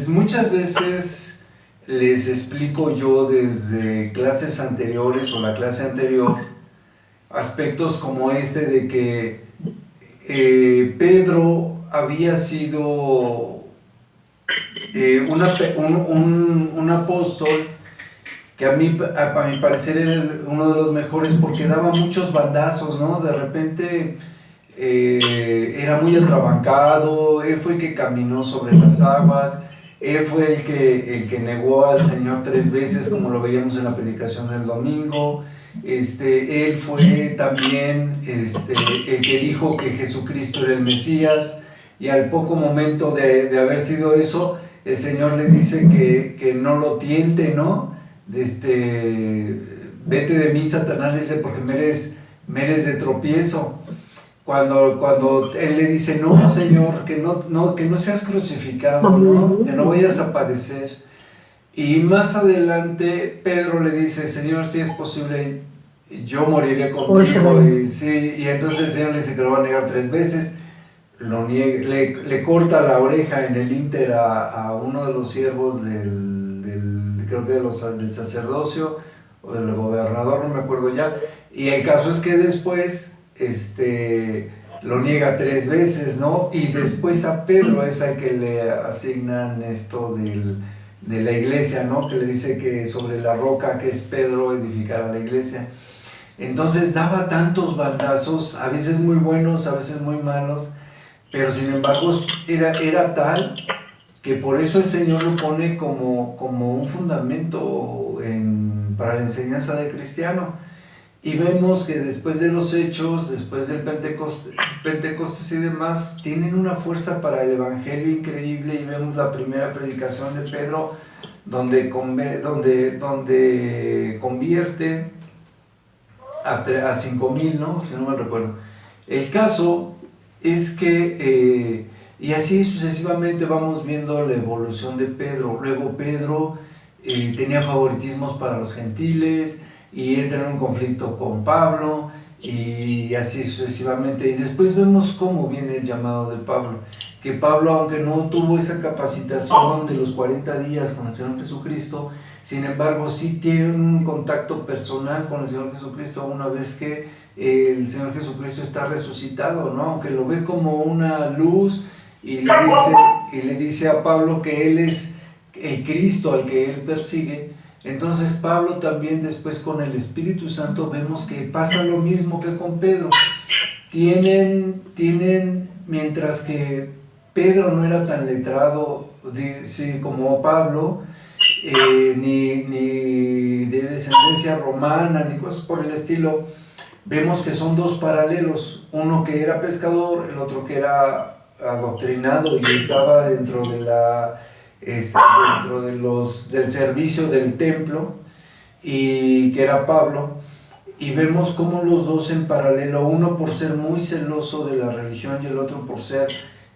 Muchas veces les explico yo desde clases anteriores o la clase anterior aspectos como este de que Pedro había sido un apóstol que a mi parecer era uno de los mejores porque daba muchos bandazos, ¿no? De repente era muy atrabancado, él fue el que caminó sobre las aguas, él fue el que negó al Señor 3 veces, como lo veíamos en la predicación del domingo. Él fue también el que dijo que Jesucristo era el Mesías, y al poco momento de haber sido eso, el Señor le dice que no lo tiente, ¿no? Vete de mí, Satanás, dice, porque me eres de tropiezo. Cuando él le dice, no, Señor, que no seas crucificado, ¿no? Que no vayas a padecer. Y más adelante Pedro le dice, Señor, si es posible, yo moriré contigo. Y entonces el Señor le dice que lo va a negar 3 veces. Le corta la oreja en el ínter a uno de los siervos creo que del sacerdocio o del gobernador, no me acuerdo ya. Y el caso es que después lo niega 3 veces, ¿no? Y después a Pedro es al que le asignan esto de la iglesia, ¿no? Que le dice que sobre la roca que es Pedro edificará la iglesia. Entonces daba tantos bandazos, a veces muy buenos, a veces muy malos, pero sin embargo era tal que por eso el Señor lo pone como un fundamento para la enseñanza del cristiano. Y vemos que después de los hechos, después del Pentecostés y demás, tienen una fuerza para el evangelio increíble. Y vemos la primera predicación de Pedro, donde convierte a 5,000, ¿no? Si no me recuerdo. El caso es que, y así sucesivamente vamos viendo la evolución de Pedro. Luego Pedro tenía favoritismos para los gentiles, y entra en un conflicto con Pablo, y así sucesivamente. Y después vemos cómo viene el llamado de Pablo, que Pablo, aunque no tuvo esa capacitación de los 40 días con el Señor Jesucristo, sin embargo sí tiene un contacto personal con el Señor Jesucristo una vez que el Señor Jesucristo está resucitado, ¿no? Aunque lo ve como una luz, y le dice a Pablo que él es el Cristo al que él persigue. Entonces Pablo también después con el Espíritu Santo vemos que pasa lo mismo que con Pedro. Mientras que Pedro no era tan letrado como Pablo, ni de descendencia romana, ni cosas por el estilo, vemos que son 2 paralelos, uno que era pescador, el otro que era adoctrinado y estaba dentro del servicio del templo, y que era Pablo. Y vemos cómo los dos en paralelo, uno por ser muy celoso de la religión y el otro por ser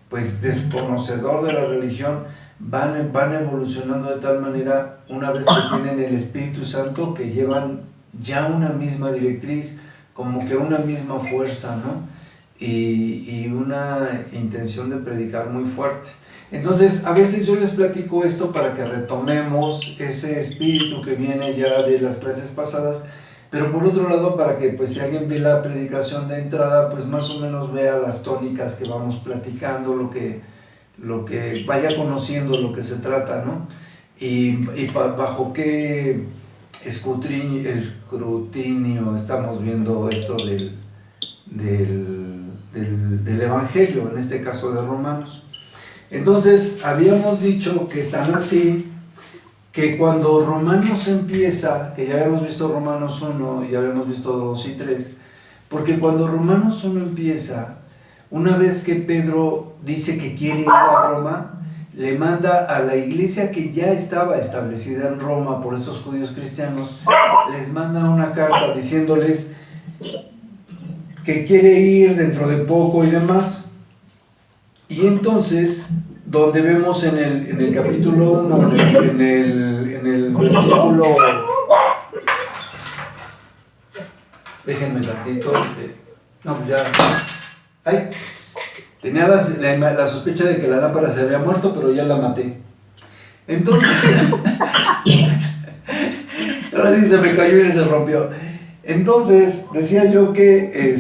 pues desconocedor de la religión, van evolucionando de tal manera, una vez que tienen el Espíritu Santo, que llevan ya una misma directriz, como que una misma fuerza, ¿no? Y una intención de predicar muy fuerte. Entonces, a veces yo les platico esto para que retomemos ese espíritu que viene ya de las clases pasadas, pero por otro lado, para que pues si alguien ve la predicación de entrada, pues más o menos vea las tónicas que vamos platicando, lo que vaya conociendo lo que se trata, ¿no? Y bajo qué escrutinio estamos viendo esto del Evangelio, en este caso de Romanos. Entonces, habíamos dicho que tan así, que cuando Romanos empieza, que ya habíamos visto Romanos 1, y ya habíamos visto 2 y 3, porque cuando Romanos 1 empieza, una vez que Pedro dice que quiere ir a Roma, le manda a la iglesia que ya estaba establecida en Roma por estos judíos cristianos, les manda una carta diciéndoles que quiere ir dentro de poco y demás. Y entonces, donde vemos en el capítulo 1, en el versículo, déjenme tantito, no, pues ya, ay, tenía la sospecha de que la lámpara se había muerto, pero ya la maté. Entonces, ahora sí se me cayó y se rompió. Entonces, decía yo que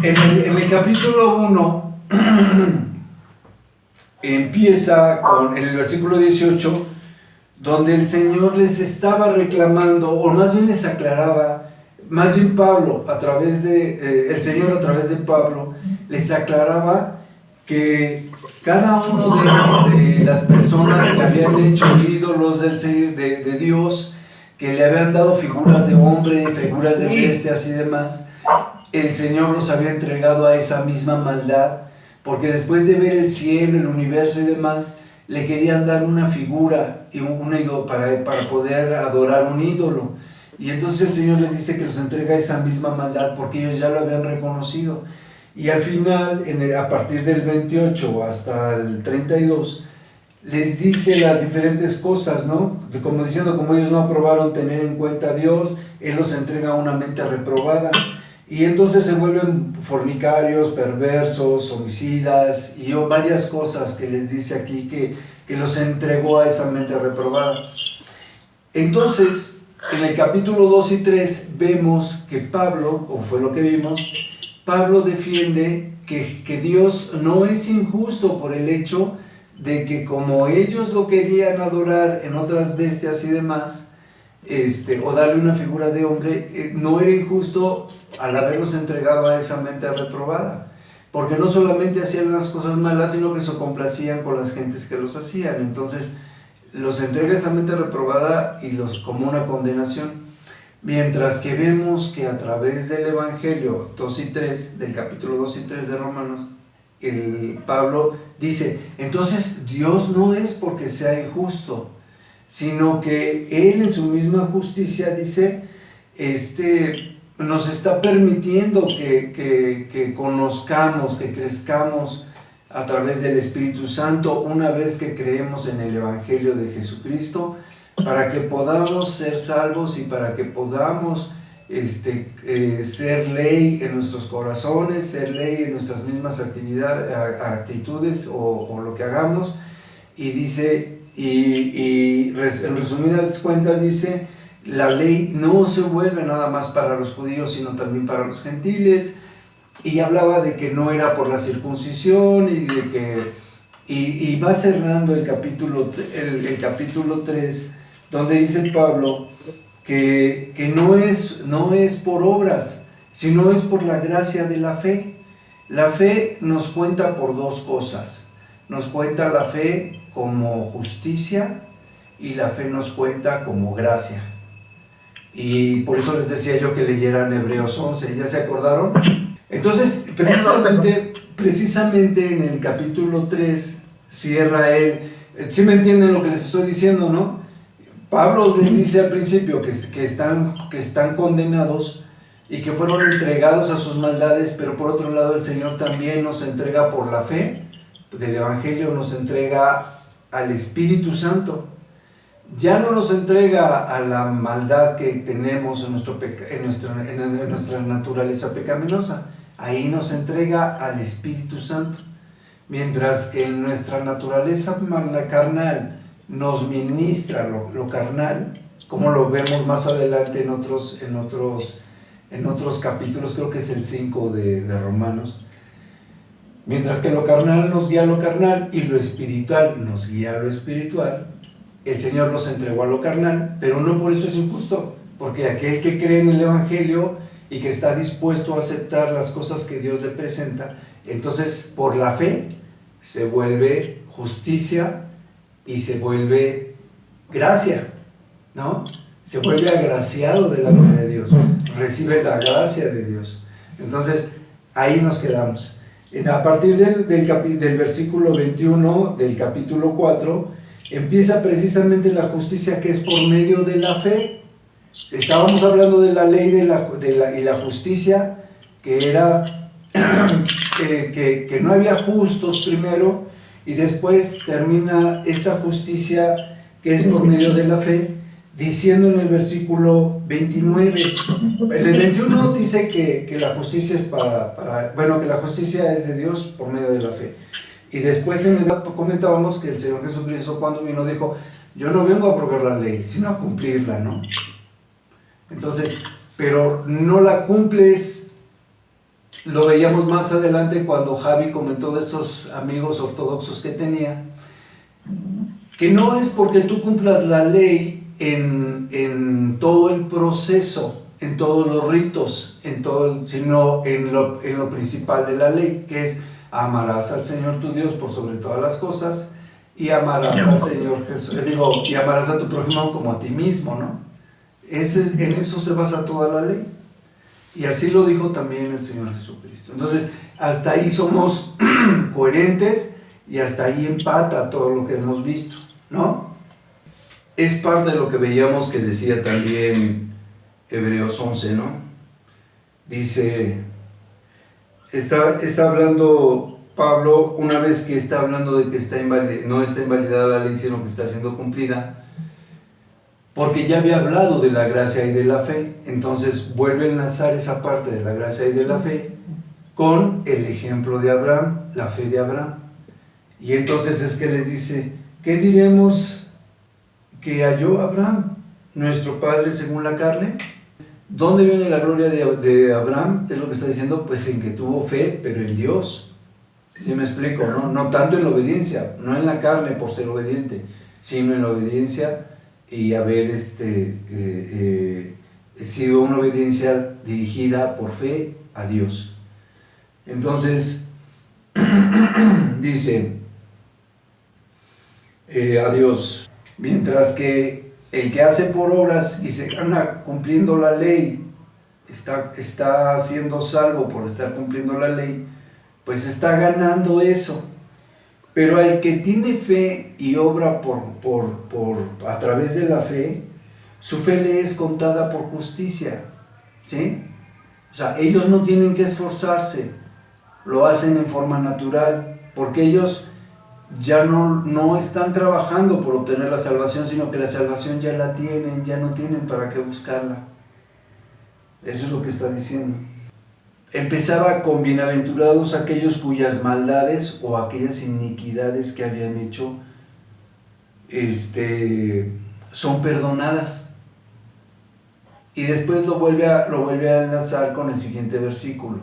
en el capítulo 1 empieza en el versículo 18, donde el Señor les estaba reclamando, o más bien les aclaraba, más bien Pablo, el Señor a través de Pablo, les aclaraba que cada uno de las personas que habían hecho ídolos de Dios, que le habían dado figuras de hombre, figuras de bestias y demás, el Señor los había entregado a esa misma maldad, porque después de ver el cielo, el universo y demás, le querían dar una figura y un ídolo para poder adorar un ídolo. Y entonces el Señor les dice que los entrega esa misma maldad porque ellos ya lo habían reconocido. Y al final, a partir del 28 hasta el 32, les dice las diferentes cosas, ¿no? Como diciendo, como ellos no aprobaron tener en cuenta a Dios, Él los entrega a una mente reprobada. Y entonces se vuelven fornicarios, perversos, homicidas y varias cosas que les dice aquí que los entregó a esa mente reprobada. Entonces, en el capítulo 2 y 3 vemos que Pablo, o fue lo que vimos, Pablo defiende que Dios no es injusto por el hecho de que como ellos lo querían adorar en otras bestias y demás, o darle una figura de hombre, no era injusto al haberlos entregado a esa mente reprobada, porque no solamente hacían las cosas malas, sino que se complacían con las gentes que los hacían. Entonces los entrega a esa mente reprobada y como una condenación, mientras que vemos que a través del Evangelio 2 y 3, del capítulo 2 y 3 de Romanos, Pablo dice, entonces Dios no es porque sea injusto, sino que Él en su misma justicia dice, nos está permitiendo que conozcamos, que crezcamos a través del Espíritu Santo una vez que creemos en el Evangelio de Jesucristo, para que podamos ser salvos y para que podamos ser ley en nuestros corazones, ser ley en nuestras mismas actitudes o lo que hagamos. Y dice, en resumidas cuentas dice, la ley no se vuelve nada más para los judíos, sino también para los gentiles. Y hablaba de que no era por la circuncisión y va cerrando el capítulo 3, donde dice Pablo que no es por obras, sino es por la gracia de la fe. La fe nos cuenta por dos cosas. Nos cuenta la fe como justicia y la fe nos cuenta como gracia. Y por eso les decía yo que leyeran Hebreos 11, ¿ya se acordaron? Entonces, precisamente en el capítulo 3 cierra él. ¿Sí me entienden lo que les estoy diciendo, no? Pablo les dice al principio que están condenados y que fueron entregados a sus maldades, pero por otro lado el Señor también nos entrega por la fe del Evangelio, nos entrega al Espíritu Santo. Ya no nos entrega a la maldad que tenemos en nuestra naturaleza pecaminosa, ahí nos entrega al Espíritu Santo, mientras que en nuestra naturaleza carnal nos ministra lo carnal, como lo vemos más adelante en otros capítulos, creo que es el 5 de Romanos. Mientras que lo carnal nos guía a lo carnal y lo espiritual nos guía a lo espiritual, el Señor los entregó a lo carnal, pero no por eso es injusto, porque aquel que cree en el Evangelio y que está dispuesto a aceptar las cosas que Dios le presenta, entonces por la fe se vuelve justicia y se vuelve gracia, ¿no? Se vuelve agraciado delante de Dios, recibe la gracia de Dios. Entonces ahí nos quedamos. A partir del versículo 21 del capítulo 4 empieza precisamente la justicia, que es por medio de la fe. Estábamos hablando de la ley y la justicia, que era que no había justos primero, y después termina esta justicia que es por medio de la fe, diciendo en el versículo 29, en el 21 dice que la justicia es que la justicia es de Dios por medio de la fe. Y después en el comentábamos que el Señor Jesucristo cuando vino dijo, yo no vengo a abrogar la ley, sino a cumplirla, ¿no? Entonces, pero no la cumples. Lo veíamos más adelante cuando Javi comentó de estos amigos ortodoxos que tenía, que no es porque tú cumplas la ley en todo el proceso, en todos los ritos, sino en lo principal de la ley, que es amarás al Señor tu Dios por sobre todas las cosas y amarás al Señor Jesús, y amarás a tu prójimo como a ti mismo, ¿no? En eso se basa toda la ley. Y así lo dijo también el Señor Jesucristo. Entonces, hasta ahí somos coherentes y hasta ahí empata todo lo que hemos visto, ¿no? Es parte de lo que veíamos que decía también Hebreos 11, ¿no? Dice, está hablando Pablo, una vez que está hablando de que no está invalidada la ley, sino que está siendo cumplida, porque ya había hablado de la gracia y de la fe, entonces vuelve a enlazar esa parte de la gracia y de la fe con el ejemplo de Abraham, la fe de Abraham. Y entonces es que les dice, ¿qué diremos que halló Abraham, nuestro padre según la carne? ¿Dónde viene la gloria de Abraham? Es lo que está diciendo, pues en que tuvo fe, pero en Dios. ¿Sí me explico? No tanto en la obediencia, no en la carne por ser obediente, sino en la obediencia y haber sido una obediencia dirigida por fe a Dios. Entonces, dice a Dios, mientras que el que hace por obras y se gana cumpliendo la ley, está siendo salvo por estar cumpliendo la ley, pues está ganando eso. Pero al que tiene fe y obra a través de la fe, su fe le es contada por justicia, ¿sí? O sea, ellos no tienen que esforzarse, lo hacen en forma natural, porque ellos ya no están trabajando por obtener la salvación, sino que la salvación ya la tienen, ya no tienen para qué buscarla. Eso es lo que está diciendo. Empezaba con bienaventurados aquellos cuyas maldades o aquellas iniquidades que habían hecho son perdonadas. Y después lo vuelve a enlazar con el siguiente versículo,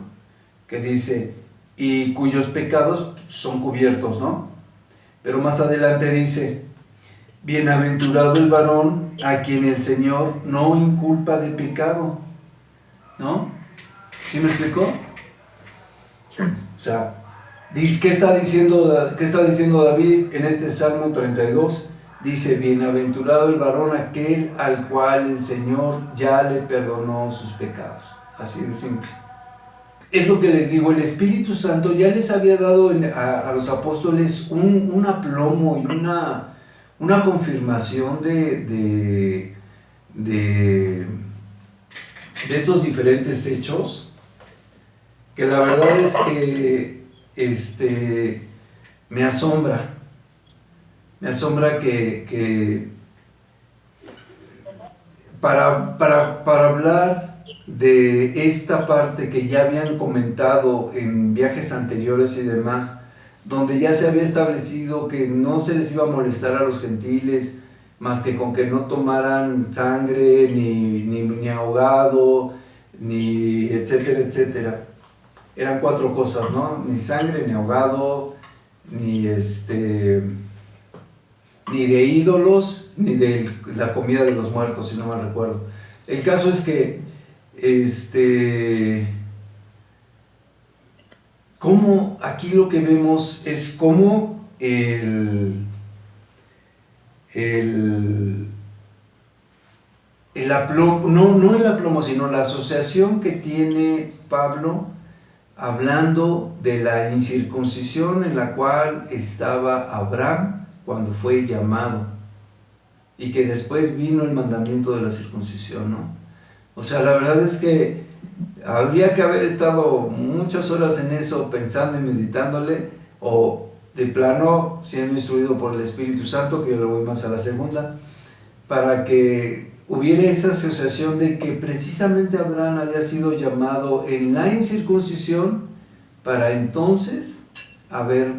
que dice, y cuyos pecados son cubiertos, ¿no? Pero más adelante dice, bienaventurado el varón a quien el Señor no inculpa de pecado, ¿no? ¿Sí me explicó? O sea, ¿qué está diciendo David en este Salmo 32? Dice, bienaventurado el varón aquel al cual el Señor ya le perdonó sus pecados. Así de simple. Es lo que les digo, el Espíritu Santo ya les había dado a los apóstoles un aplomo y una confirmación de estos diferentes hechos, que la verdad es que me asombra que para hablar de esta parte que ya habían comentado en viajes anteriores y demás, donde ya se había establecido que no se les iba a molestar a los gentiles más que con que no tomaran sangre, ni ahogado, ni etcétera, etcétera. Eran 4 cosas, ¿no? Ni sangre, ni ahogado, ni de ídolos, ni de la comida de los muertos, si no mal recuerdo. El caso es que, como aquí lo que vemos es como el aplomo, no el aplomo, sino la asociación que tiene Pablo hablando de la incircuncisión en la cual estaba Abraham cuando fue llamado, y que después vino el mandamiento de la circuncisión, ¿no? O sea, la verdad es que habría que haber estado muchas horas en eso, pensando y meditándole, o de plano siendo instruido por el Espíritu Santo, que yo lo voy más a la segunda, para que hubiera esa asociación de que precisamente Abraham había sido llamado en la incircuncisión para entonces haber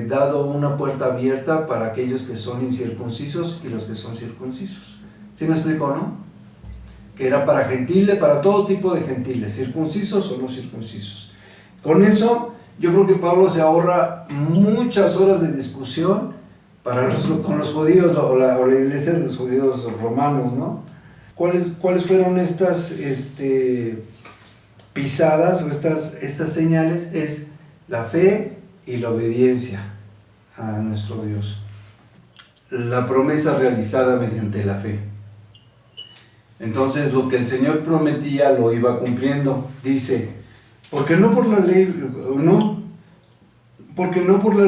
dado una puerta abierta para aquellos que son incircuncisos y los que son circuncisos. ¿Sí me explico, no? Que era para gentiles, para todo tipo de gentiles, circuncisos o no circuncisos. Con eso, yo creo que Pablo se ahorra muchas horas de discusión con los judíos o la iglesia de los judíos romanos, ¿no? ¿Cuáles fueron estas pisadas o estas señales? Es la fe y la obediencia a nuestro Dios. La promesa realizada mediante la fe. Entonces, lo que el Señor prometía lo iba cumpliendo. Dice, porque no por la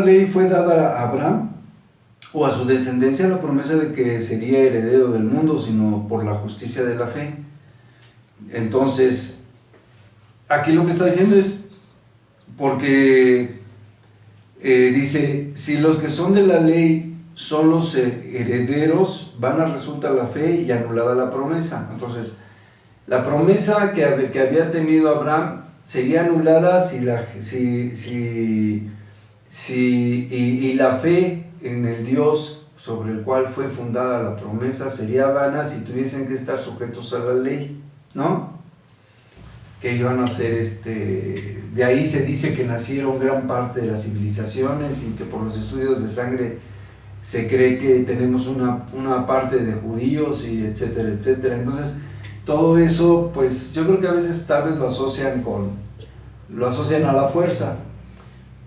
ley fue dada a Abraham o a su descendencia la promesa de que sería heredero del mundo, sino por la justicia de la fe. Entonces, aquí lo que está diciendo es, porque dice, si los que son de la ley son los herederos, vana resulta la fe y anulada la promesa. Entonces, la promesa que había tenido Abraham sería anulada y la fe en el Dios sobre el cual fue fundada la promesa sería vana si tuviesen que estar sujetos a la ley, ¿no? Que iban a ser, de ahí se dice que nacieron gran parte de las civilizaciones y que por los estudios de sangre se cree que tenemos una parte de judíos y etcétera, etcétera. Entonces, todo eso, pues yo creo que a veces tal vez lo asocian a la fuerza,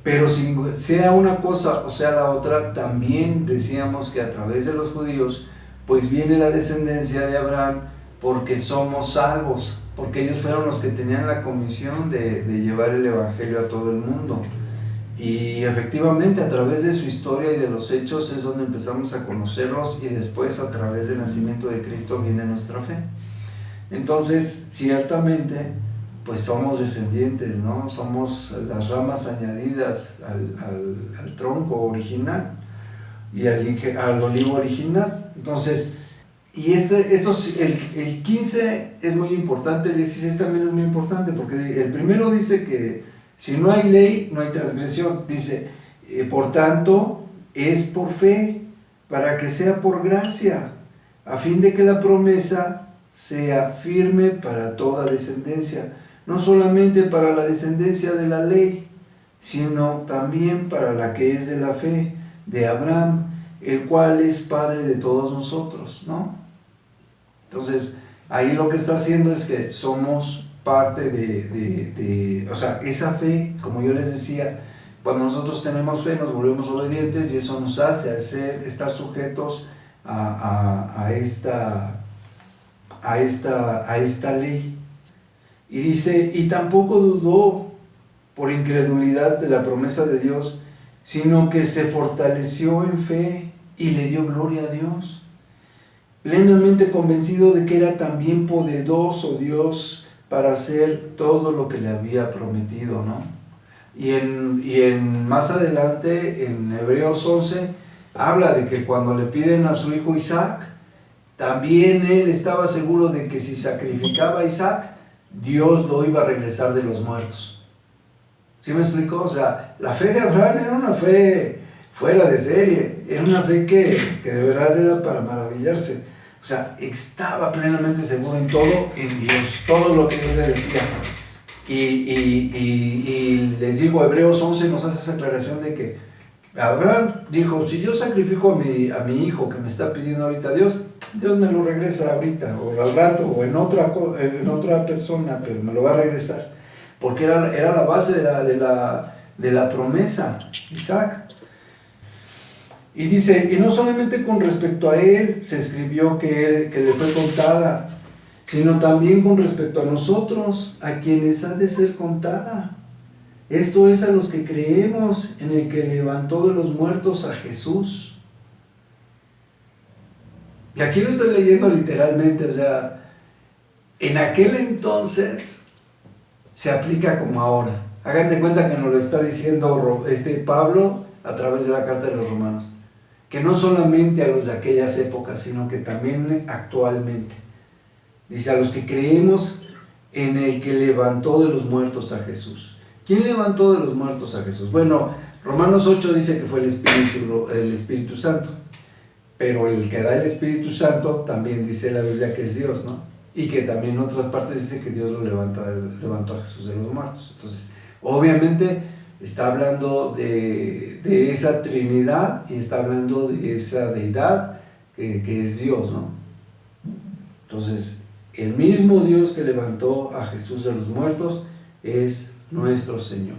pero si sea una cosa o sea la otra, también decíamos que a través de los judíos, pues viene la descendencia de Abraham, porque somos salvos, porque ellos fueron los que tenían la comisión de llevar el evangelio a todo el mundo. Y efectivamente a través de su historia y de los hechos es donde empezamos a conocerlos, y después a través del nacimiento de Cristo viene nuestra fe. Entonces, ciertamente, pues somos descendientes, ¿no? Somos las ramas añadidas al tronco original y al olivo original. Entonces, y el 15 es muy importante, el 16 también es muy importante, porque el primero dice que si no hay ley, no hay transgresión. Dice, por tanto, es por fe, para que sea por gracia, a fin de que la promesa sea firme para toda descendencia, no solamente para la descendencia de la ley, sino también para la que es de la fe de Abraham, el cual es Padre de todos nosotros, ¿no? Entonces, ahí lo que está haciendo es que somos parte o sea, esa fe, como yo les decía, cuando nosotros tenemos fe nos volvemos obedientes, y eso nos hace estar sujetos a esta ley. Y dice, y tampoco dudó por incredulidad de la promesa de Dios, sino que se fortaleció en fe y le dio gloria a Dios, plenamente convencido de que era también poderoso Dios para hacer todo lo que le había prometido, ¿no? Y más adelante, en Hebreos 11, habla de que cuando le piden a su hijo Isaac, también él estaba seguro de que si sacrificaba a Isaac, Dios lo iba a regresar de los muertos. ¿Sí me explicó? O sea, la fe de Abraham era una fe fuera de serie, era una fe que de verdad era para maravillarse. O sea, estaba plenamente seguro en todo, en Dios, todo lo que Dios le decía. Y les digo, Hebreos 11 nos hace esa aclaración de que Abraham dijo, si yo sacrifico a mi hijo que me está pidiendo ahorita Dios me lo regresa ahorita, o al rato, o en otra persona, pero me lo va a regresar, porque era la base de la promesa, Isaac. Y dice, y no solamente con respecto a él se escribió que le fue contada, sino también con respecto a nosotros, a quienes ha de ser contada. Esto es a los que creemos en el que levantó de los muertos a Jesús. Y aquí lo estoy leyendo literalmente, o sea, en aquel entonces se aplica como ahora. Hagan de cuenta que nos lo está diciendo Pablo a través de la carta de los Romanos, que no solamente a los de aquellas épocas, sino que también actualmente. Dice, a los que creemos en el que levantó de los muertos a Jesús. ¿Quién levantó de los muertos a Jesús? Bueno, Romanos 8 dice que fue el Espíritu Santo, pero el que da el Espíritu Santo también dice la Biblia que es Dios, ¿no? Y que también en otras partes dice que Dios levantó a Jesús de los muertos. Entonces, obviamente está hablando de esa Trinidad y está hablando de esa deidad que es Dios, ¿no? Entonces, el mismo Dios que levantó a Jesús de los muertos es nuestro Señor,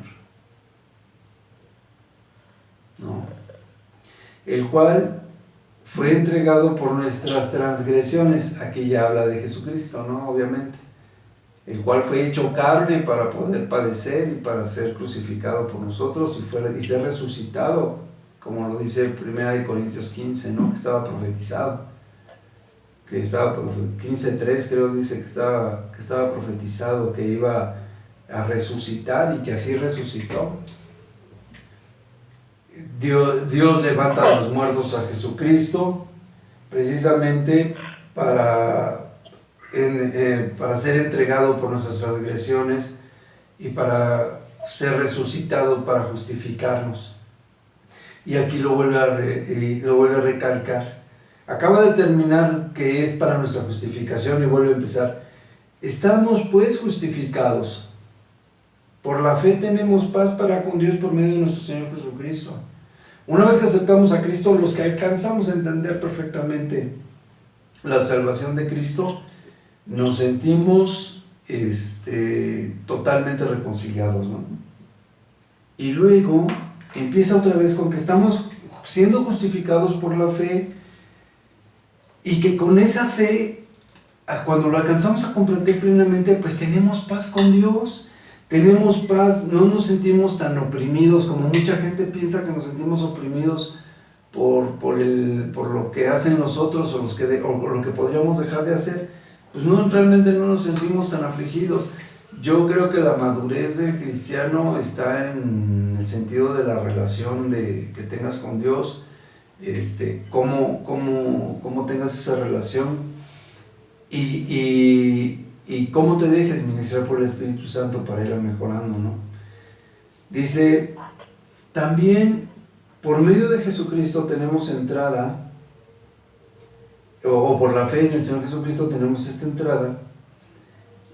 ¿no? El cual fue entregado por nuestras transgresiones. Aquí ya habla de Jesucristo, ¿no? Obviamente. El cual fue hecho carne para poder padecer y para ser crucificado por nosotros y ser resucitado, como lo dice 1 Corintios 15, ¿no? Que estaba profetizado. Que estaba 15:3 creo dice que estaba profetizado, que iba a resucitar y que así resucitó. Dios levanta a los muertos a Jesucristo precisamente para ser entregado por nuestras transgresiones y para ser resucitado para justificarnos. Y aquí lo vuelve a recalcar. Acaba de terminar que es para nuestra justificación y vuelve a empezar. Estamos pues justificados. Por la fe tenemos paz para con Dios por medio de nuestro Señor Jesucristo. Una vez que aceptamos a Cristo, los que alcanzamos a entender perfectamente la salvación de Cristo, nos sentimos totalmente reconciliados, ¿no? Y luego empieza otra vez con que estamos siendo justificados por la fe y que con esa fe, cuando lo alcanzamos a comprender plenamente, pues tenemos paz con Dios. Tenemos paz, no nos sentimos tan oprimidos como mucha gente piensa que nos sentimos oprimidos por lo que hacen los otros o lo que podríamos dejar de hacer. Pues no, realmente no nos sentimos tan afligidos. Yo creo que la madurez del cristiano está en el sentido de la relación que tengas con Dios, cómo tengas esa relación y cómo te dejes ministrar por el Espíritu Santo para irla mejorando, ¿no? Dice, también por medio de Jesucristo tenemos entrada, o por la fe en el Señor Jesucristo tenemos esta entrada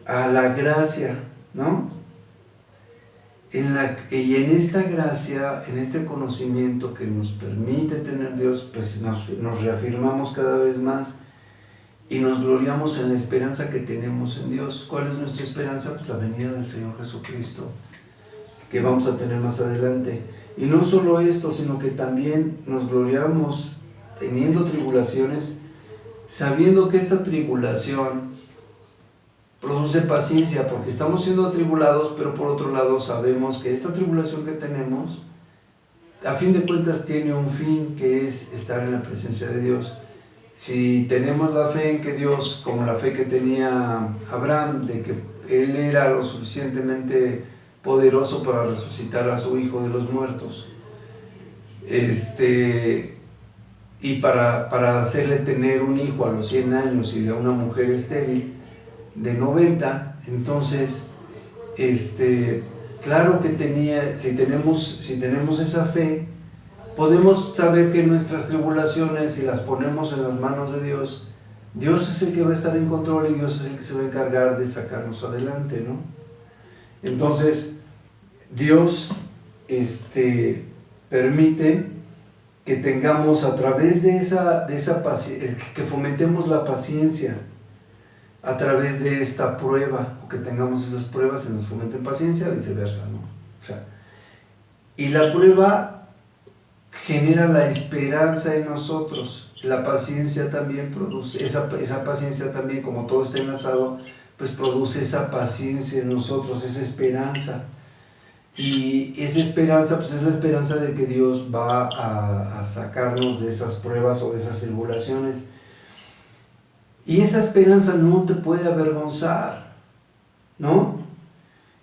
a la gracia, ¿no? Y en esta gracia, en este conocimiento que nos permite tener Dios, pues nos reafirmamos cada vez más y nos gloriamos en la esperanza que tenemos en Dios. ¿Cuál es nuestra esperanza? Pues la venida del Señor Jesucristo, que vamos a tener más adelante. Y no solo esto, sino que también nos gloriamos teniendo tribulaciones, sabiendo que esta tribulación produce paciencia, porque estamos siendo atribulados, pero por otro lado sabemos que esta tribulación que tenemos, a fin de cuentas tiene un fin, que es estar en la presencia de Dios. Si tenemos la fe en que Dios, como la fe que tenía Abraham, de que Él era lo suficientemente poderoso para resucitar a su hijo de los muertos, y para hacerle tener un hijo a los 100 años y de una mujer estéril de 90, entonces, claro que si tenemos esa fe, podemos saber que nuestras tribulaciones, si las ponemos en las manos de Dios, Dios es el que va a estar en control y Dios es el que se va a encargar de sacarnos adelante, ¿no? Entonces, Dios permite que tengamos a través de esa paciencia, que fomentemos la paciencia a través de esta prueba, o que tengamos esas pruebas y nos fomenten paciencia, viceversa, ¿no? O sea, y la prueba genera la esperanza en nosotros. La paciencia también produce, esa paciencia también, como todo está enlazado, pues produce esa paciencia en nosotros, esa esperanza. Y esa esperanza, pues es la esperanza de que Dios va a sacarnos de esas pruebas o de esas tribulaciones. Y esa esperanza no te puede avergonzar, ¿no?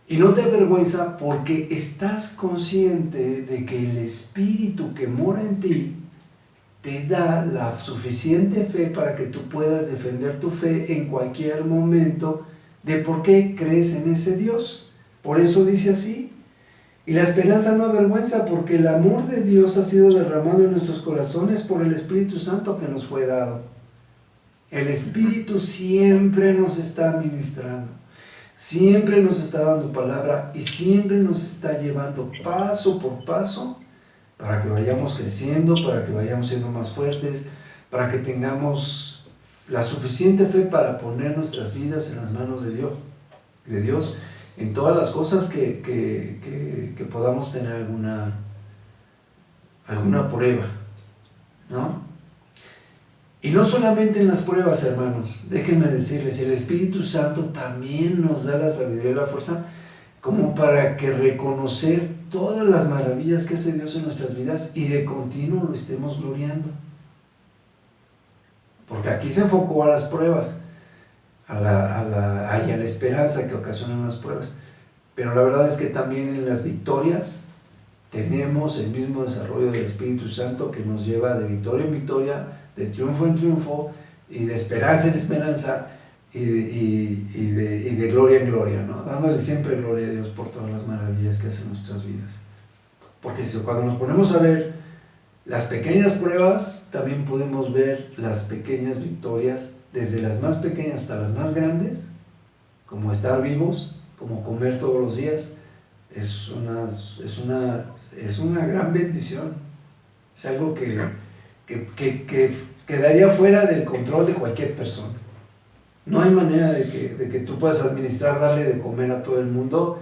Y no te avergüenza porque estás consciente de que el Espíritu que mora en ti te da la suficiente fe para que tú puedas defender tu fe en cualquier momento de por qué crees en ese Dios. Por eso dice así. Y la esperanza no avergüenza, porque el amor de Dios ha sido derramado en nuestros corazones por el Espíritu Santo que nos fue dado. El Espíritu siempre nos está ministrando, siempre nos está dando palabra y siempre nos está llevando paso por paso para que vayamos creciendo, para que vayamos siendo más fuertes, para que tengamos la suficiente fe para poner nuestras vidas en las manos de Dios, en todas las cosas que podamos tener alguna prueba, ¿no? Y no solamente en las pruebas, hermanos, déjenme decirles, el Espíritu Santo también nos da la sabiduría y la fuerza como para que reconocer todas las maravillas que hace Dios en nuestras vidas y de continuo lo estemos gloriando. Porque aquí se enfocó a las pruebas, y a la esperanza que ocasionan las pruebas. Pero la verdad es que también en las victorias tenemos el mismo desarrollo del Espíritu Santo que nos lleva de victoria en victoria, de triunfo en triunfo, y de esperanza en esperanza, y de gloria en gloria, ¿no? Dándole siempre gloria a Dios por todas las maravillas que hace en nuestras vidas. Porque cuando nos ponemos a ver las pequeñas pruebas, también podemos ver las pequeñas victorias, desde las más pequeñas hasta las más grandes, como estar vivos, como comer todos los días. Es una gran bendición. Es algo que quedaría fuera del control de cualquier persona. No hay manera de que tú puedas administrar, darle de comer a todo el mundo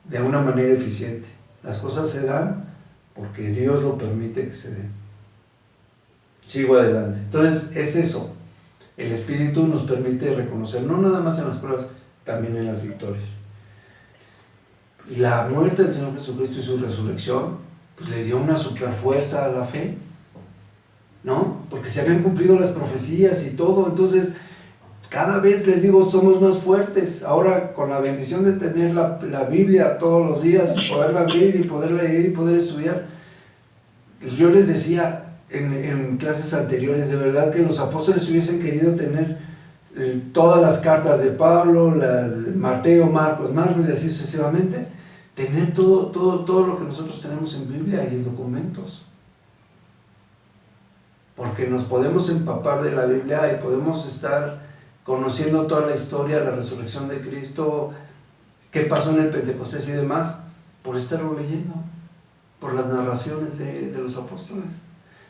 de una manera eficiente. Las cosas se dan porque Dios lo permite que se den. Sigo adelante. Entonces es eso. El Espíritu nos permite reconocer, no nada más en las pruebas, también en las victorias. La muerte del Señor Jesucristo y su resurrección, pues le dio una super fuerza a la fe, ¿no? Porque se habían cumplido las profecías y todo. Entonces cada vez, les digo, somos más fuertes. Ahora, con la bendición de tener la Biblia todos los días, poderla abrir y poder leer y poder estudiar. Yo les decía en clases anteriores, de verdad que los apóstoles hubiesen querido tener todas las cartas de Pablo, las de Mateo, Marcos y así sucesivamente, tener todo lo que nosotros tenemos en Biblia y en documentos. Porque nos podemos empapar de la Biblia y podemos estar conociendo toda la historia, la resurrección de Cristo, qué pasó en el Pentecostés y demás, por estarlo leyendo, por las narraciones de los apóstoles.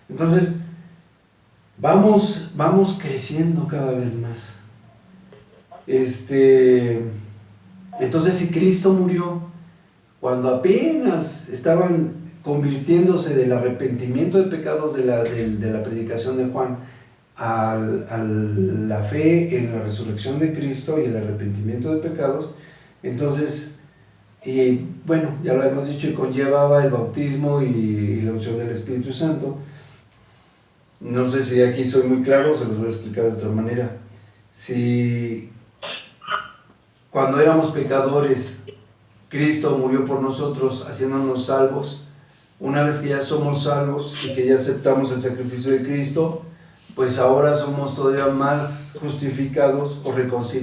Entonces, vamos creciendo cada vez más. Entonces, si Cristo murió cuando apenas estaban convirtiéndose del arrepentimiento de pecados de la predicación de Juan a la fe en la resurrección de Cristo y el arrepentimiento de pecados, entonces, y bueno, ya lo hemos dicho, y conllevaba el bautismo y la unción del Espíritu Santo. No sé si aquí soy muy claro, se los voy a explicar de otra manera. Si cuando éramos pecadores, Cristo murió por nosotros, haciéndonos salvos, una vez que ya somos salvos y que ya aceptamos el sacrificio de Cristo, pues ahora somos todavía más justificados o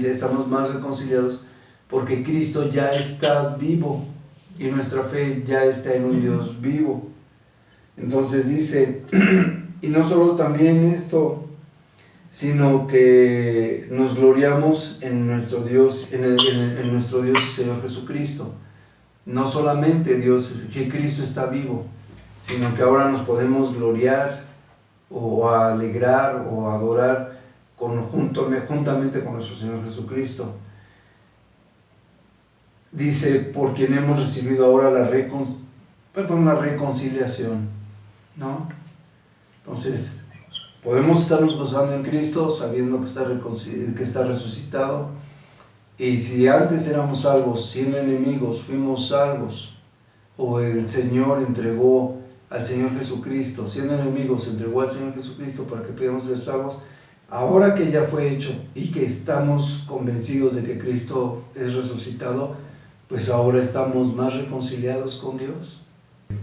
estamos más reconciliados porque Cristo ya está vivo y nuestra fe ya está en un Dios vivo. Entonces dice, y no solo también esto, sino que nos gloriamos en nuestro Dios, en nuestro Dios y Señor Jesucristo. No solamente que Cristo está vivo, sino que ahora nos podemos gloriar o alegrar o adorar juntamente con nuestro Señor Jesucristo. Dice, por quien hemos recibido ahora la reconciliación, ¿no? Entonces, podemos estarnos gozando en Cristo, sabiendo que está resucitado. Y si antes éramos salvos, siendo enemigos, fuimos salvos, o el Señor entregó al Señor Jesucristo, siendo enemigos, entregó al Señor Jesucristo para que pudiéramos ser salvos. Ahora que ya fue hecho y que estamos convencidos de que Cristo es resucitado, pues ahora estamos más reconciliados con Dios.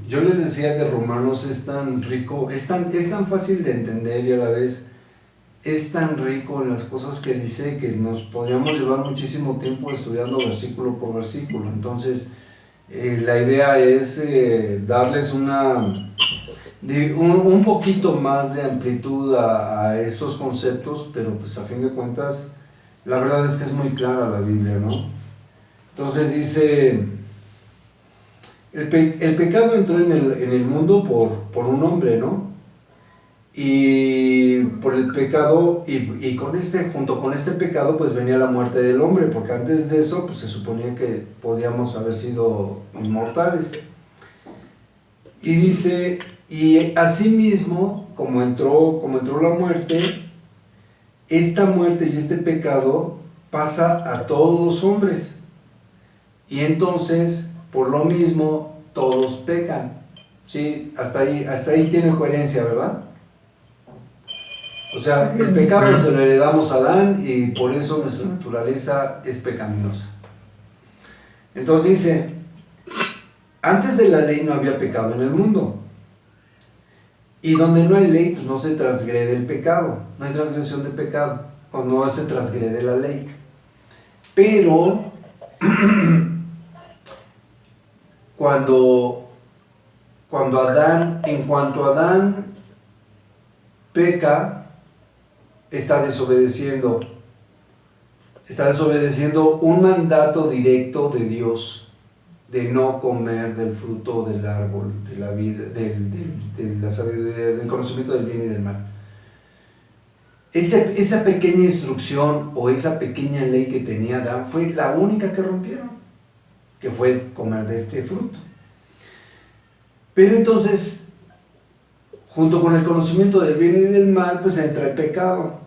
Yo les decía que Romanos es tan rico, es tan fácil de entender y a la vez es tan rico en las cosas que dice que nos podríamos llevar muchísimo tiempo estudiando versículo por versículo. Entonces, La idea es darles un poquito más de amplitud a estos conceptos, pero pues a fin de cuentas, la verdad es que es muy clara la Biblia, ¿no? Entonces dice, el pecado entró en el mundo por un hombre, ¿no? Y por el pecado, y junto con este pecado, pues venía la muerte del hombre, porque antes de eso, pues se suponía que podíamos haber sido inmortales. Y dice, y asimismo, como entró la muerte, esta muerte y este pecado pasa a todos los hombres. Y entonces, por lo mismo, todos pecan. ¿Sí? Hasta ahí tiene coherencia, ¿verdad? O sea, el pecado se lo heredamos a Adán y por eso nuestra naturaleza es pecaminosa. Entonces dice, antes de la ley no había pecado en el mundo. Y donde no hay ley, pues no se transgrede el pecado. No hay transgresión de pecado. O no se transgrede la ley. Pero, en cuanto Adán peca, está desobedeciendo un mandato directo de Dios de no comer del fruto del árbol de la vida, de la sabiduría, del conocimiento del bien y del mal. Esa pequeña instrucción o esa pequeña ley que tenía Adán fue la única que rompieron, que fue comer de este fruto. Pero entonces, junto con el conocimiento del bien y del mal, pues entra el pecado.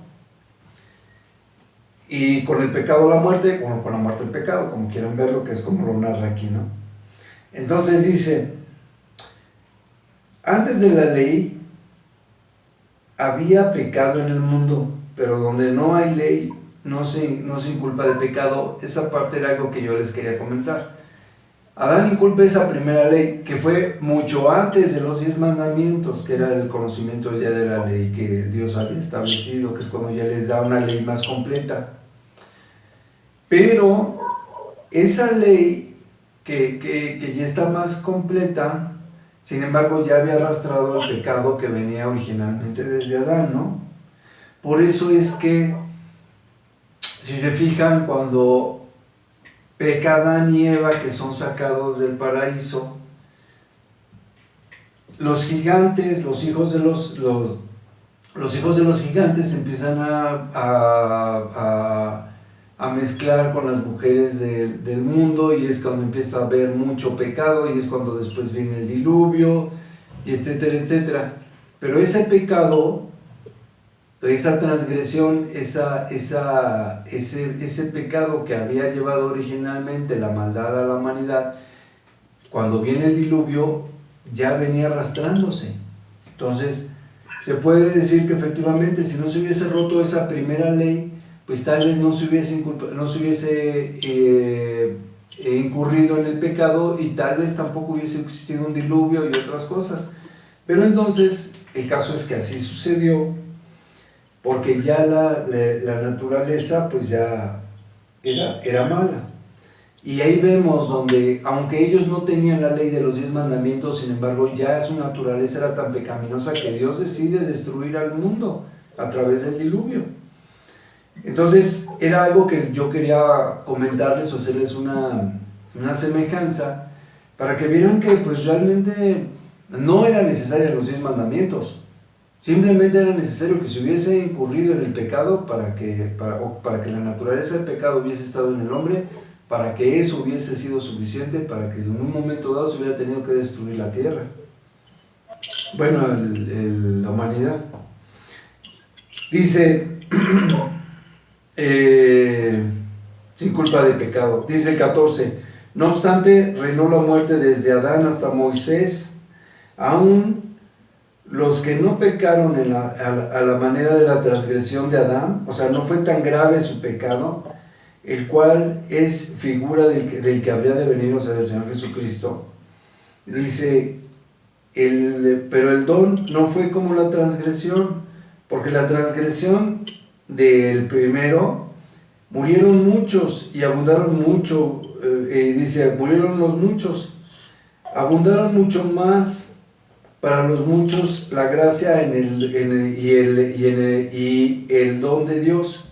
Y con el pecado la muerte, o con la muerte el pecado, como quieran verlo, que es como lo narra aquí, ¿no? Entonces dice, antes de la ley había pecado en el mundo, pero donde no hay ley no se inculpa de pecado. Esa parte era algo que yo les quería comentar. Adán inculpa esa primera ley, que fue mucho antes de los 10 mandamientos, que era el conocimiento ya de la ley que Dios había establecido, que es cuando ya les da una ley más completa. Pero esa ley que ya está más completa, sin embargo ya había arrastrado el pecado que venía originalmente desde Adán, ¿no? Por eso es que, si se fijan, cuando peca Adán y Eva, que son sacados del paraíso, los gigantes, los hijos de los gigantes empiezan a mezclar con las mujeres del mundo, y es cuando empieza a haber mucho pecado, y es cuando después viene el diluvio, y etcétera, etcétera. Pero ese pecado, esa transgresión, ese pecado que había llevado originalmente la maldad a la humanidad, cuando viene el diluvio, ya venía arrastrándose. Entonces, se puede decir que efectivamente, si no se hubiese roto esa primera ley, pues tal vez no se hubiese incurrido en el pecado, y tal vez tampoco hubiese existido un diluvio y otras cosas. Pero entonces, el caso es que así sucedió, porque ya la naturaleza pues ya era mala. Y ahí vemos donde, aunque ellos no tenían la ley de los 10 mandamientos, sin embargo ya su naturaleza era tan pecaminosa que Dios decide destruir al mundo a través del diluvio. Entonces era algo que yo quería comentarles o hacerles una semejanza para que vieran que pues realmente no era necesario los 10 mandamientos. Simplemente era necesario que se hubiese incurrido en el pecado para que la naturaleza del pecado hubiese estado en el hombre, para que eso hubiese sido suficiente para que en un momento dado se hubiera tenido que destruir la tierra. Bueno, la humanidad. Dice, sin culpa de pecado. Dice el 14, no obstante, reinó la muerte desde Adán hasta Moisés, aún los que no pecaron a la manera de la transgresión de Adán, o sea, no fue tan grave su pecado, el cual es figura del que habría de venir, o sea, del Señor Jesucristo. Dice, pero el don no fue como la transgresión, porque la transgresión del primero murieron muchos y abundaron mucho dice, murieron los muchos, abundaron mucho más para los muchos la gracia y el don de Dios,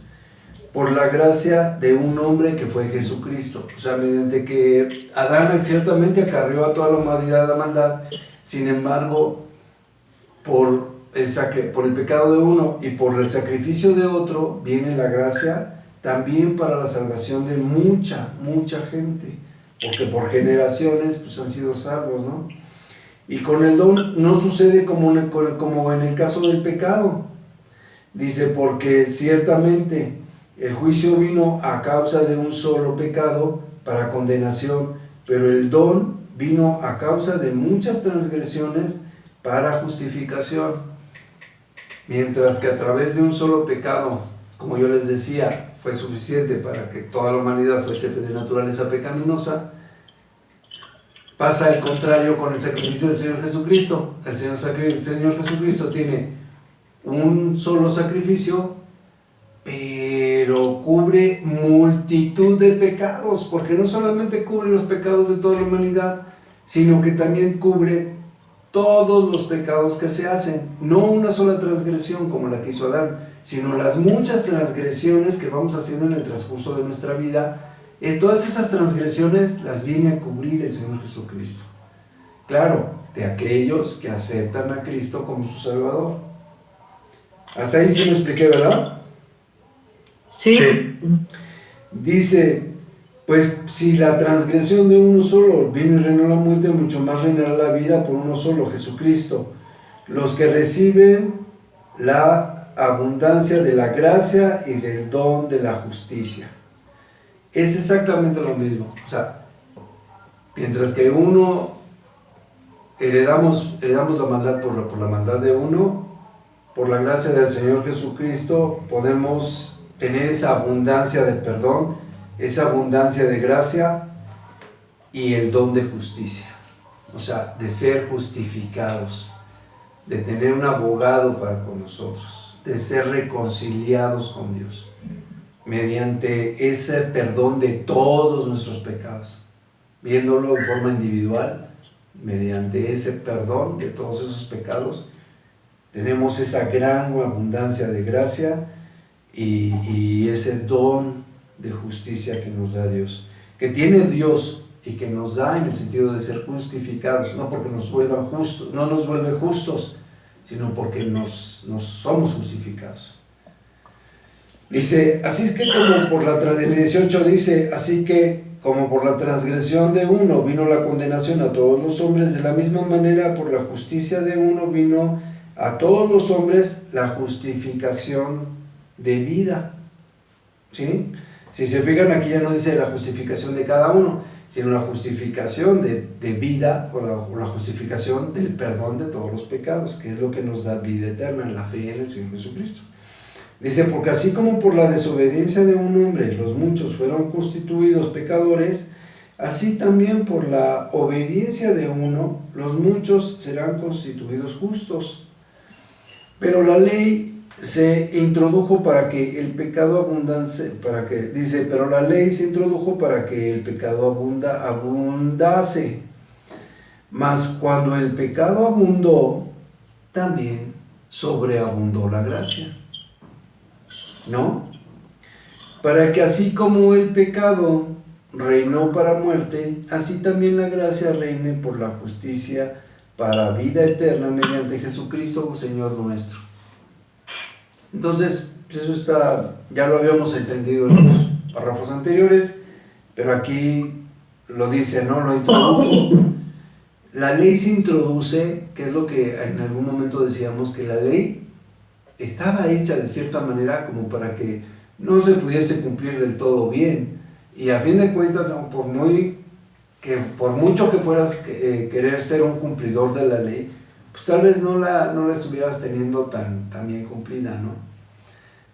por la gracia de un hombre que fue Jesucristo. O sea, mediante que Adán ciertamente acarreó a toda la humanidad la maldad, sin embargo, por el pecado de uno y por el sacrificio de otro, viene la gracia también para la salvación de mucha gente, porque por generaciones pues, han sido salvos, ¿no? Y con el don no sucede como en el caso del pecado. Dice, porque ciertamente el juicio vino a causa de un solo pecado para condenación, pero el don vino a causa de muchas transgresiones para justificación. Mientras que a través de un solo pecado, como yo les decía, fue suficiente para que toda la humanidad fuese de naturaleza pecaminosa, pasa el contrario con el sacrificio del Señor Jesucristo. El Señor Jesucristo tiene un solo sacrificio, pero cubre multitud de pecados, porque no solamente cubre los pecados de toda la humanidad, sino que también cubre todos los pecados que se hacen, no una sola transgresión como la que hizo Adán, sino las muchas transgresiones que vamos haciendo en el transcurso de nuestra vida. Todas esas transgresiones las viene a cubrir el Señor Jesucristo. Claro, de aquellos que aceptan a Cristo como su Salvador. Hasta ahí sí me expliqué, ¿verdad? Sí. Dice, pues si la transgresión de uno solo vino y reinó la muerte, mucho más reinará la vida por uno solo, Jesucristo. Los que reciben la abundancia de la gracia y del don de la justicia. Es exactamente lo mismo. O sea, mientras que uno heredamos la maldad por la maldad de uno, por la gracia del Señor Jesucristo podemos tener esa abundancia de perdón, esa abundancia de gracia y el don de justicia. O sea, de ser justificados, de tener un abogado para con nosotros, de ser reconciliados con Dios, mediante ese perdón de todos nuestros pecados, viéndolo en forma individual, mediante ese perdón de todos esos pecados, tenemos esa gran abundancia de gracia y ese don de justicia que nos da Dios, que tiene Dios y que nos da en el sentido de ser justificados, no porque nos vuelva justos, no nos vuelve justos, sino porque nos somos justificados. Dice, así que como por el 18 dice, así que como por la transgresión de uno vino la condenación a todos los hombres, de la misma manera por la justicia de uno vino a todos los hombres la justificación de vida. ¿Sí? Si se fijan, aquí ya no dice la justificación de cada uno, sino la justificación de vida o la justificación del perdón de todos los pecados, que es lo que nos da vida eterna en la fe en el Señor Jesucristo. Dice, porque así como por la desobediencia de un hombre los muchos fueron constituidos pecadores, así también por la obediencia de uno los muchos serán constituidos justos. Pero la ley se introdujo para que el pecado abundase, pero la ley se introdujo para que el pecado abundase. Mas cuando el pecado abundó, también sobreabundó la gracia. ¿No? Para que así como el pecado reinó para muerte, así también la gracia reine por la justicia para vida eterna mediante Jesucristo, Señor nuestro. Entonces, eso ya lo habíamos entendido en los párrafos anteriores, pero aquí lo dice, ¿no? Lo introdujo. La ley se introduce, que es lo que en algún momento decíamos, que la ley estaba hecha de cierta manera como para que no se pudiese cumplir del todo bien, y a fin de cuentas, por mucho que fueras querer ser un cumplidor de la ley, pues tal vez no la estuvieras teniendo tan bien cumplida, ¿no?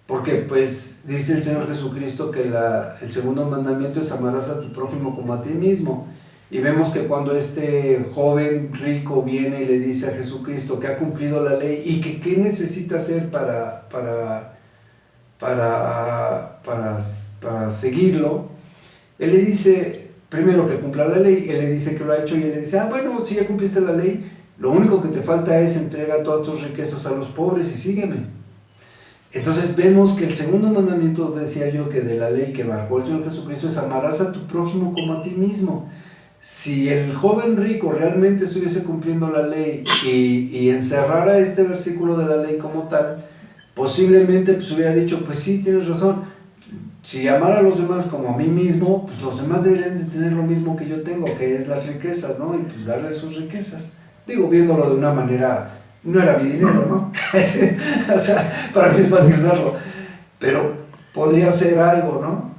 Porque pues dice el Señor Jesucristo que el segundo mandamiento es amarás a tu prójimo como a ti mismo. Y vemos que cuando este joven rico viene y le dice a Jesucristo que ha cumplido la ley y que qué necesita hacer para seguirlo, él le dice, primero que cumpla la ley. Él le dice que lo ha hecho y él le dice, bueno, si ya cumpliste la ley, lo único que te falta es entrega todas tus riquezas a los pobres y sígueme. Entonces vemos que el segundo mandamiento, decía yo, que de la ley que marcó el Señor Jesucristo es amarás a tu prójimo como a ti mismo. Si el joven rico realmente estuviese cumpliendo la ley y encerrara este versículo de la ley como tal, posiblemente pues hubiera dicho, pues sí, tienes razón, si amara a los demás como a mí mismo, pues los demás deberían de tener lo mismo que yo tengo, que es las riquezas, ¿no? Y pues darles sus riquezas. Digo, viéndolo de una manera, no era mi dinero, ¿no? O sea, para mí es fácil verlo, pero podría ser algo, ¿no?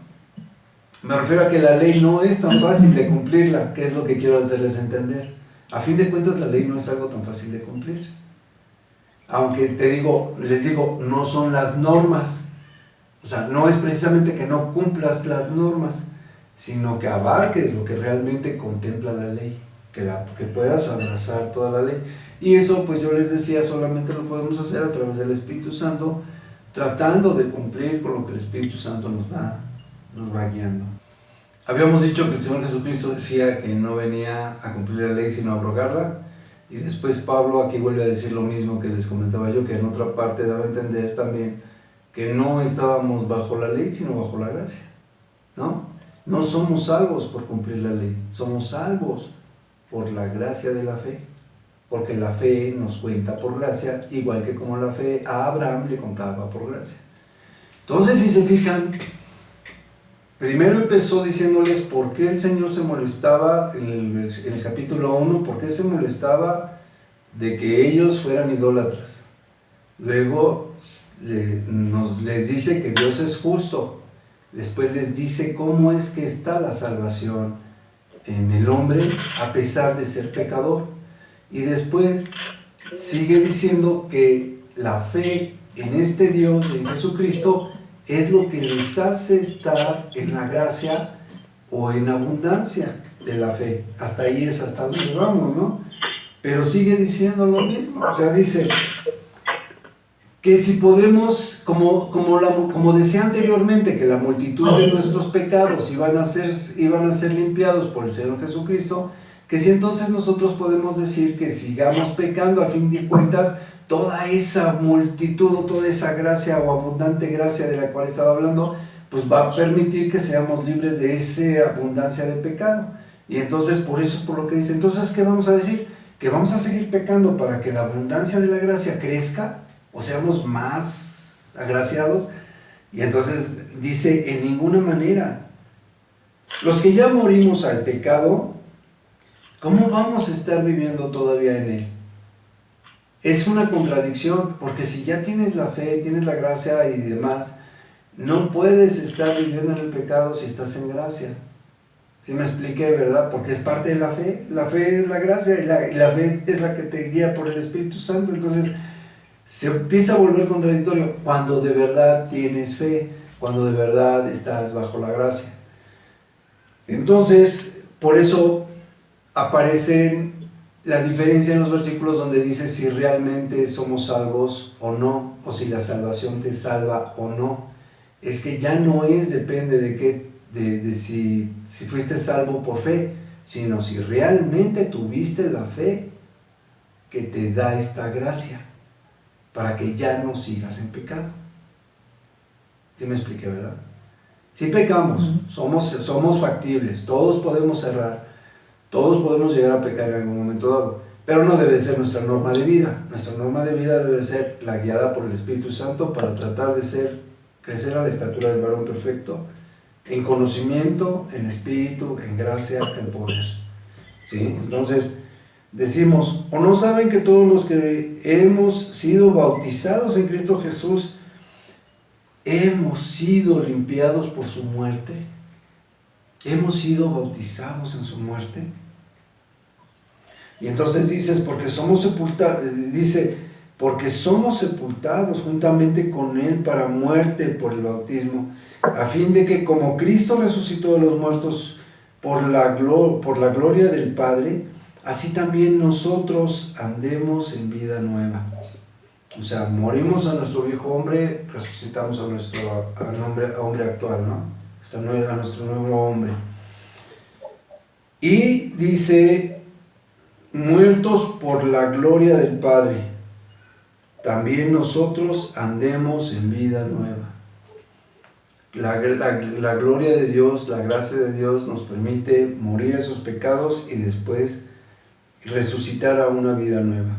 Me refiero a que la ley no es tan fácil de cumplirla, que es lo que quiero hacerles entender. A fin de cuentas, la ley no es algo tan fácil de cumplir. Aunque les digo, no son las normas. O sea, no es precisamente que no cumplas las normas, sino que abarques lo que realmente contempla la ley, que puedas abrazar toda la ley. Y eso, pues yo les decía, solamente lo podemos hacer a través del Espíritu Santo, tratando de cumplir con lo que el Espíritu Santo nos va guiando. Habíamos dicho que el Señor Jesucristo decía que no venía a cumplir la ley sino a abrogarla, y después Pablo aquí vuelve a decir lo mismo que les comentaba yo, que en otra parte daba a entender también que no estábamos bajo la ley sino bajo la gracia, ¿no? No somos salvos por cumplir la ley, somos salvos por la gracia de la fe, porque la fe nos cuenta por gracia, igual que como la fe a Abraham le contaba por gracia. Entonces, si se fijan, primero empezó diciéndoles por qué el Señor se molestaba en el capítulo 1, por qué se molestaba de que ellos fueran idólatras. Luego les dice que Dios es justo. Después les dice cómo es que está la salvación en el hombre a pesar de ser pecador. Y después sigue diciendo que la fe en este Dios, en Jesucristo, es lo que les hace estar en la gracia o en abundancia de la fe. Hasta ahí es hasta donde vamos, ¿no? Pero sigue diciendo lo mismo. O sea, dice que si podemos, como decía anteriormente, que la multitud de nuestros pecados iban a ser limpiados por el Señor Jesucristo, que si entonces nosotros podemos decir que sigamos pecando, a fin de cuentas, toda esa multitud o toda esa gracia o abundante gracia de la cual estaba hablando, pues va a permitir que seamos libres de esa abundancia de pecado. Y entonces, por lo que dice, entonces, ¿qué vamos a decir? Que vamos a seguir pecando para que la abundancia de la gracia crezca, o seamos más agraciados. Y entonces dice, en ninguna manera. Los que ya morimos al pecado, ¿cómo vamos a estar viviendo todavía en él? Es una contradicción, porque si ya tienes la fe, tienes la gracia y demás, no puedes estar viviendo en el pecado si estás en gracia. ¿Sí me expliqué, verdad? Porque es parte de la fe. La fe es la gracia y la fe es la que te guía por el Espíritu Santo. Entonces se empieza a volver contradictorio cuando de verdad tienes fe, cuando de verdad estás bajo la gracia. Entonces, por eso aparece la diferencia en los versículos donde dice si realmente somos salvos o no, o si la salvación te salva o no. Es que ya no depende de si fuiste salvo por fe, sino si realmente tuviste la fe que te da esta gracia para que ya no sigas en pecado. ¿Sí me expliqué, verdad? Si pecamos, somos factibles, todos podemos errar, todos podemos llegar a pecar en algún momento dado, pero no debe ser nuestra norma de vida. Nuestra norma de vida debe ser la guiada por el Espíritu Santo para tratar de crecer a la estatura del varón perfecto, en conocimiento, en espíritu, en gracia, en poder. ¿Sí? Entonces, decimos, ¿o no saben que todos los que hemos sido bautizados en Cristo Jesús, hemos sido limpiados por su muerte? ¿Hemos sido bautizados en su muerte? Y entonces porque somos sepultados juntamente con Él para muerte por el bautismo, a fin de que como Cristo resucitó de los muertos por la gloria del Padre, así también nosotros andemos en vida nueva. O sea, morimos a nuestro viejo hombre, resucitamos a nuestro hombre actual, ¿no? A nuestro nuevo hombre. Y dice, muertos por la gloria del Padre, también nosotros andemos en vida nueva. La gloria de Dios, la gracia de Dios nos permite morir a esos pecados y después resucitar a una vida nueva.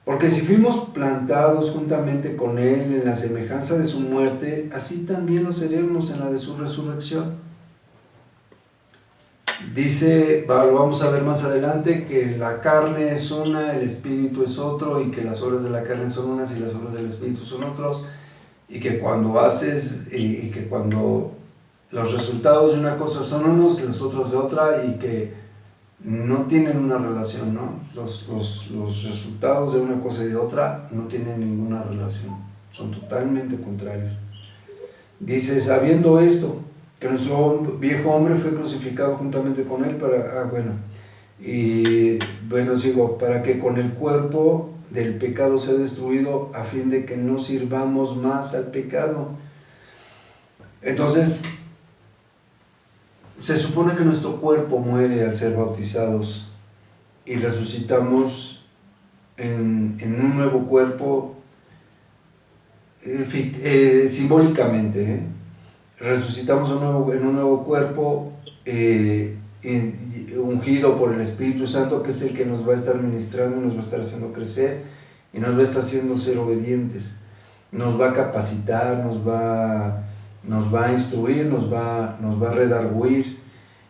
Porque si fuimos plantados juntamente con Él en la semejanza de su muerte, así también lo seremos en la de su resurrección. Dice, lo vamos a ver más adelante, que la carne es una, el espíritu es otro, y que las obras de la carne son unas y las obras del espíritu son otros, y que cuando los resultados de una cosa son unos, los otros de otra, y que no tienen una relación, ¿no? Los resultados de una cosa y de otra no tienen ninguna relación, son totalmente contrarios. Dice, sabiendo esto, que nuestro viejo hombre fue crucificado juntamente con él para que con el cuerpo del pecado sea destruido, a fin de que no sirvamos más al pecado. Entonces, se supone que nuestro cuerpo muere al ser bautizados y resucitamos en un nuevo cuerpo, simbólicamente, resucitamos en un nuevo cuerpo ungido por el Espíritu Santo, que es el que nos va a estar ministrando, nos va a estar haciendo crecer y nos va a estar haciendo ser obedientes, nos va a capacitar, nos va a instruir, nos va a redarguir.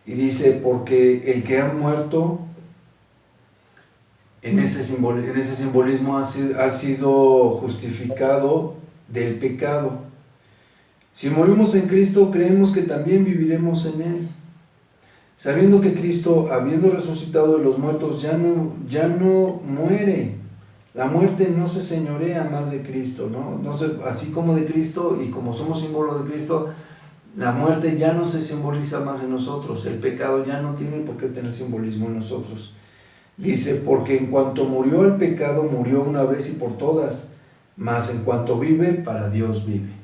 Y dice, porque el que ha muerto, en ese simbolismo ha sido justificado del pecado. Si morimos en Cristo, creemos que también viviremos en Él, sabiendo que Cristo, habiendo resucitado de los muertos, ya no muere. La muerte no se señorea más de Cristo, ¿no? Así como de Cristo, y como somos símbolo de Cristo, la muerte ya no se simboliza más en nosotros, el pecado ya no tiene por qué tener simbolismo en nosotros. Dice, porque en cuanto murió el pecado, murió una vez y por todas, mas en cuanto vive, para Dios vive.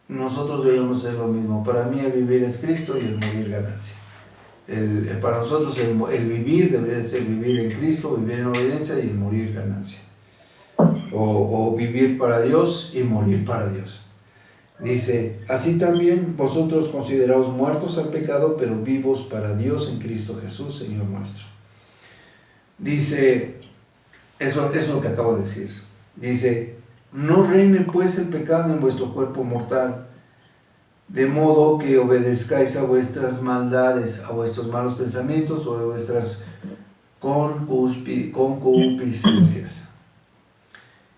Nosotros deberíamos hacer lo mismo. Para mí el vivir es Cristo y el morir ganancia. Para nosotros el vivir debería ser vivir en Cristo, vivir en obediencia, y el morir ganancia. O vivir para Dios y morir para Dios. Dice, así también vosotros consideraos muertos al pecado, pero vivos para Dios en Cristo Jesús, Señor nuestro. Dice, eso es lo que acabo de decir. Dice, no reine pues el pecado en vuestro cuerpo mortal, de modo que obedezcáis a vuestras maldades, a vuestros malos pensamientos o a vuestras concupiscencias.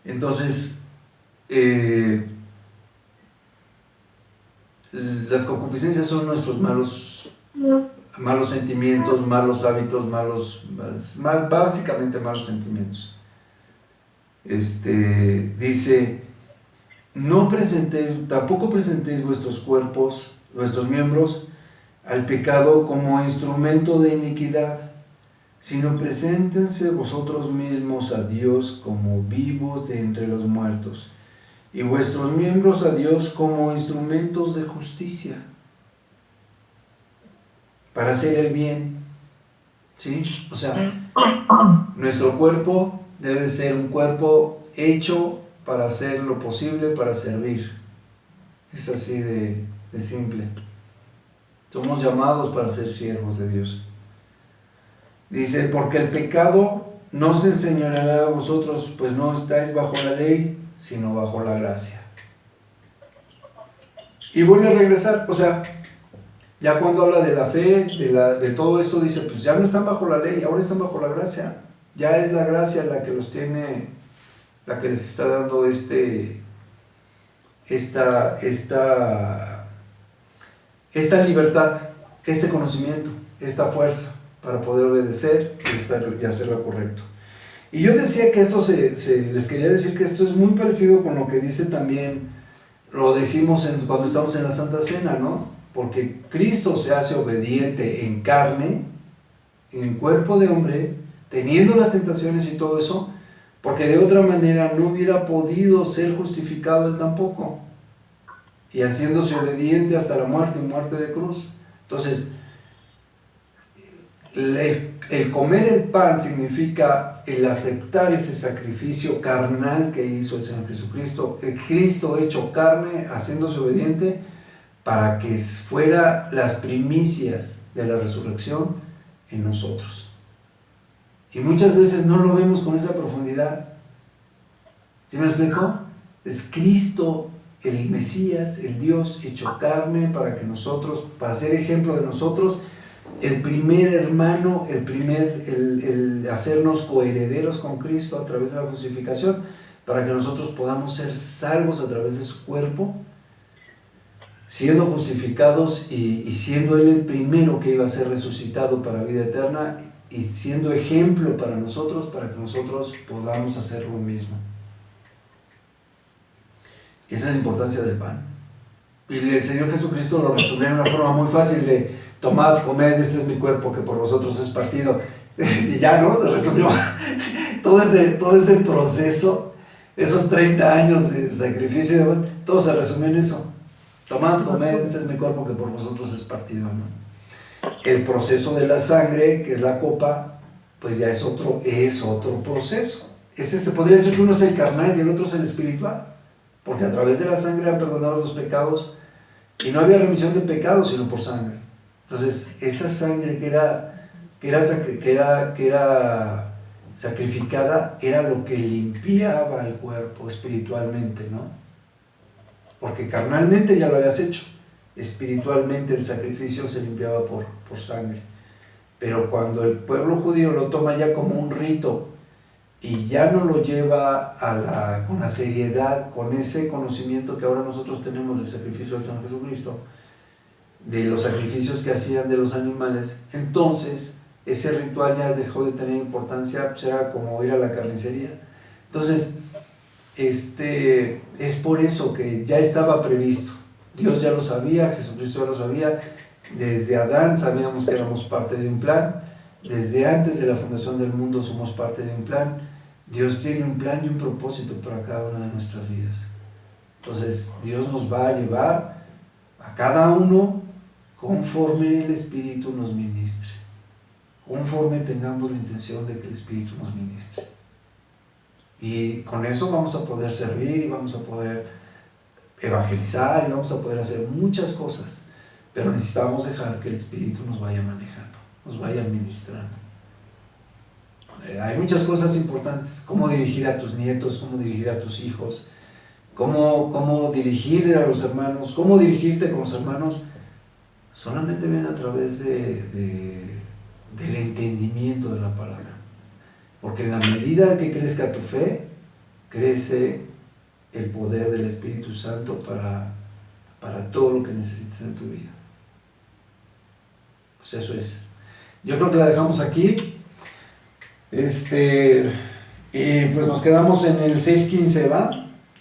Entonces, las concupiscencias son nuestros malos sentimientos, malos hábitos, básicamente malos sentimientos. Dice, tampoco presentéis vuestros cuerpos, vuestros miembros, al pecado como instrumento de iniquidad, sino preséntense vosotros mismos a Dios como vivos de entre los muertos, y vuestros miembros a Dios como instrumentos de justicia, para hacer el bien. ¿Sí? O sea, nuestro cuerpo debe ser un cuerpo hecho para hacer lo posible, para servir. Es así de simple. Somos llamados para ser siervos de Dios. Dice, porque el pecado no se enseñoreará a vosotros, pues no estáis bajo la ley, sino bajo la gracia. Y vuelve a regresar, o sea, ya cuando habla de la fe, de todo esto, dice, pues ya no están bajo la ley, ahora están bajo la gracia. Ya es la gracia la que los tiene, la que les está dando esta libertad, este conocimiento, esta fuerza para poder obedecer y hacer lo correcto. Y yo decía que esto les quería decir que esto es muy parecido con lo que dice también, lo decimos cuando estamos en la Santa Cena, ¿no? Porque Cristo se hace obediente en carne, en cuerpo de hombre, teniendo las tentaciones y todo eso, porque de otra manera no hubiera podido ser justificado él tampoco, y haciéndose obediente hasta la muerte y muerte de cruz. Entonces, el comer el pan significa el aceptar ese sacrificio carnal que hizo el Señor Jesucristo, el Cristo hecho carne, haciéndose obediente para que fuera las primicias de la resurrección en nosotros. Y muchas veces no lo vemos con esa profundidad. ¿Sí me explico? Es Cristo, el Mesías, el Dios hecho carne para que nosotros, para ser ejemplo de nosotros, el primer hermano, el hacernos coherederos con Cristo a través de la justificación, para que nosotros podamos ser salvos a través de su cuerpo, siendo justificados y siendo Él el primero que iba a ser resucitado para vida eterna y siendo ejemplo para nosotros, para que nosotros podamos hacer lo mismo. Esa es la importancia del pan. Y el Señor Jesucristo lo resumió de una forma muy fácil de: tomad, comed, este es mi cuerpo que por vosotros es partido. Y ya, ¿no? Se resumió todo ese proceso, esos 30 años de sacrificio y demás, todo se resumió en eso. Tomad, comed, este es mi cuerpo que por vosotros es partido, ¿no? El proceso de la sangre, que es la copa, pues ya es otro proceso. Ese se podría decir que uno es el carnal y el otro es el espiritual, porque a través de la sangre han perdonado los pecados y no había remisión de pecados sino por sangre. Entonces, esa sangre que era sacrificada era lo que limpiaba el cuerpo espiritualmente, ¿no? Porque carnalmente ya lo habías hecho, espiritualmente el sacrificio se limpiaba por sangre. Pero cuando el pueblo judío lo toma ya como un rito y ya no lo lleva con la seriedad, con ese conocimiento que ahora nosotros tenemos del sacrificio del Señor Jesucristo, de los sacrificios que hacían de los animales, entonces ese ritual ya dejó de tener importancia, pues era como ir a la carnicería. Entonces, es por eso que ya estaba previsto. Dios ya lo sabía, Jesucristo ya lo sabía. Desde Adán sabíamos que éramos parte de un plan. Desde antes de la fundación del mundo somos parte de un plan. Dios tiene un plan y un propósito para cada una de nuestras vidas. Entonces, Dios nos va a llevar a cada uno conforme el Espíritu nos ministre, conforme tengamos la intención de que el Espíritu nos ministre. Y con eso vamos a poder servir y vamos a poder evangelizar y vamos a poder hacer muchas cosas, pero necesitamos dejar que el Espíritu nos vaya manejando, nos vaya administrando. Hay muchas cosas importantes: cómo dirigir a tus nietos, cómo dirigir a tus hijos, cómo dirigir a los hermanos, cómo dirigirte con los hermanos. Solamente viene a través del entendimiento de la palabra. Porque en la medida que crezca tu fe, crece el poder del Espíritu Santo para todo lo que necesites en tu vida. Pues eso es. Yo creo que la dejamos aquí. Y pues nos quedamos en el 6:15, ¿va?